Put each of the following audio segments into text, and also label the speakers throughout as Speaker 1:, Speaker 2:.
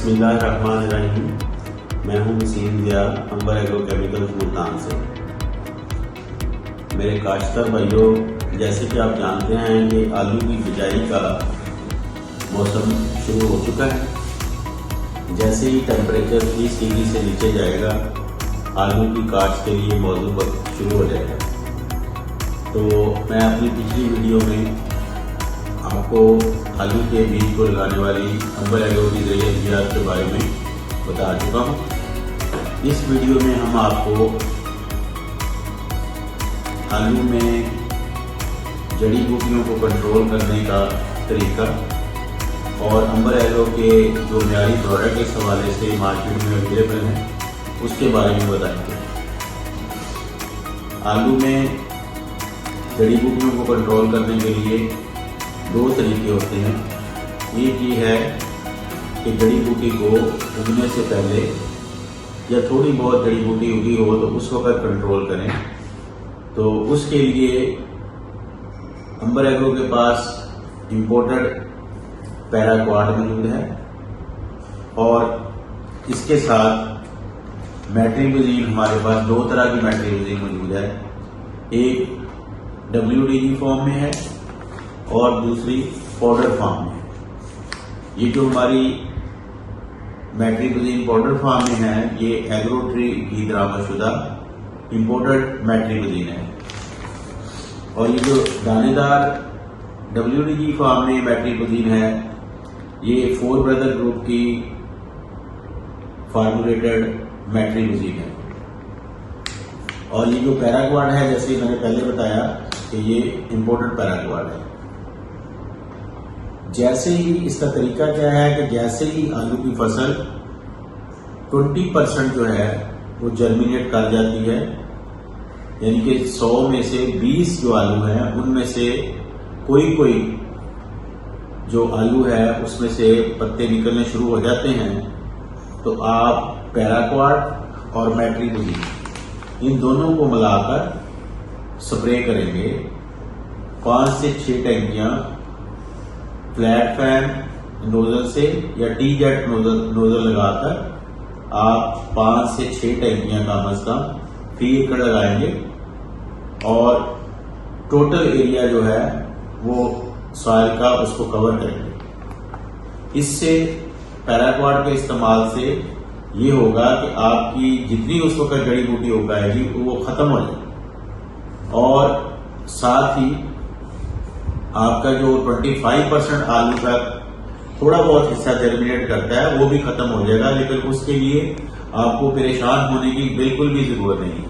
Speaker 1: बिस्मिल्लाहिर्रहमानिर्रहीम। मैं हूं वसीम दिया अंबर एग्रोकेमिकल्स मुल्तान से। मेरे काश्तकार भाइयों, जैसे कि आप जानते हैं कि आलू की बिजाई का मौसम शुरू हो चुका है। जैसे ही टेम्परेचर 30 डिग्री से नीचे जाएगा, आलू की काश्त के लिए मौजूद वक्त शुरू हो जाएगा। तो मैं अपनी पिछली वीडियो में आपको आलू के बीज को लगाने वाली अंबर एग्रो की ज़रिए के बारे में बता चुका हूँ। इस वीडियो में हम आपको आलू में जड़ी बूटियों को कंट्रोल करने का तरीका और अंबर एग्रो के जो मियारी प्रोडक्ट इस हवाले से मार्केट में अवेलेबल हैं उसके बारे में बताएंगे। आलू में जड़ी बूटियों को कंट्रोल करने के लिए दो तरीके होते हैं। एक ये है कि जड़ी बूटी को उगने से पहले या थोड़ी बहुत जड़ी बूटी उगी हो तो उस वक्त कंट्रोल करें। तो उसके लिए अंबर एग्रो के पास इंपोर्टेड पैराक्वाड मौजूद है और इसके साथ मेट्रिबुजीन, हमारे पास दो तरह की मेट्रिबुजीन मौजूद है। एक WDG फॉर्म में है और दूसरी पाउडर फॉर्म में। ये जो हमारी मेट्रिबुजीन पाउडर फॉर्म में है, ये एग्रोट्री की दरामदशुदा इंपोर्टेड मेट्रिबुजीन है। और ये जो दानेदार WDG फॉर्म में मेट्रिबुजीन है, ये 4 ब्रदर ग्रुप की फार्मूलेटेड मेट्रिबुजीन है। और ये जो पैराक्वाड है, जैसे मैंने पहले बताया कि ये इंपोर्टेड पैराक्वाड है। जैसे ही इसका तरीका क्या है कि जैसे ही आलू की फसल 20% जो है वो जर्मिनेट कर जाती है, यानी कि 100 में से 20 जो आलू हैं उनमें से कोई जो आलू है उसमें से पत्ते निकलने शुरू हो जाते हैं, तो आप पैराक्वाड और मेट्रिबुजीन इन दोनों को मिलाकर स्प्रे करेंगे। 5 से 6 टैंकियां फ्लैट फैन नोजल से या टी-जेट नोजल लगाकर आप 5 से 6 टैंकियां कम अज कम फी एकड़ लगाएंगे और टोटल एरिया जो है वो सॉइल का उसको कवर करेंगे। इससे पैराक्वाड के इस्तेमाल से ये होगा कि आपकी जितनी उस वक्त जड़ी बूटी हो पाएगी वो खत्म हो जाएगी और साथ ही आपका जो 25% आलू का थोड़ा बहुत हिस्सा जर्मिनेट करता है वो भी खत्म हो जाएगा। लेकिन उसके लिए आपको परेशान होने की बिल्कुल भी जरूरत नहीं है,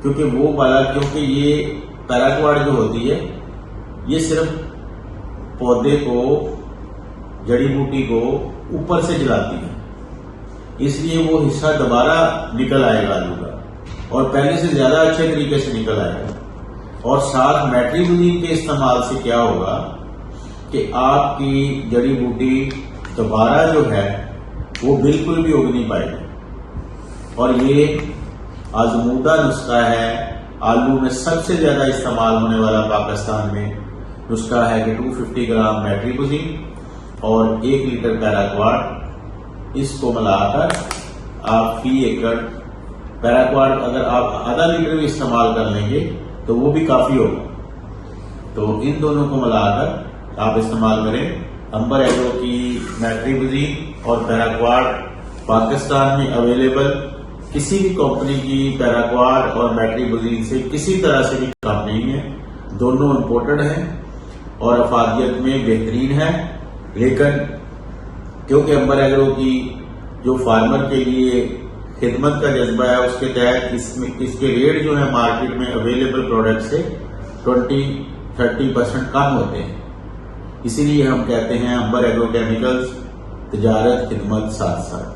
Speaker 1: क्योंकि ये पैराक्वाड जो होती है ये सिर्फ पौधे को, जड़ी बूटी को ऊपर से जलाती है, इसलिए वो हिस्सा दोबारा निकल आएगा आलू का और पहले से ज्यादा अच्छे तरीके से निकल आएगा। और साथ मेट्रिबुजीन के इस्तेमाल से क्या होगा कि आपकी जड़ी बूटी दोबारा जो है वो बिल्कुल भी उग नहीं पाएगी। और ये आजमूदा नुस्खा है। आलू में सबसे ज्यादा इस्तेमाल होने वाला पाकिस्तान में नुस्खा है कि 250 ग्राम मेट्रिबुजीन और 1 लीटर पैराक्वाड, इसको मिलाकर आप फी एकड़ पैराक्वाड अगर आप आधा लीटर भी इस्तेमाल कर लेंगे तो वो भी काफी होगा। तो इन दोनों को मिलाकर आप इस्तेमाल करें। अंबर एग्रो की मेट्रिबुजीन और पैराक्वाड पाकिस्तान में अवेलेबल किसी भी कंपनी की पैराक्वाड और मेट्रिबुजीन से किसी तरह से भी कम नहीं है। दोनों इंपोर्टेड हैं और अफादियत में बेहतरीन है। लेकिन क्योंकि अंबर एग्रो की जो फार्मर के लिए खिदमत का जज्बा है, उसके तहत इसके रेट जो है मार्केट में अवेलेबल प्रोडक्ट से 20-30% कम होते हैं। इसीलिए हम कहते हैं अंबर एग्रो केमिकल्स, तिजारत खिदमत साथ साथ।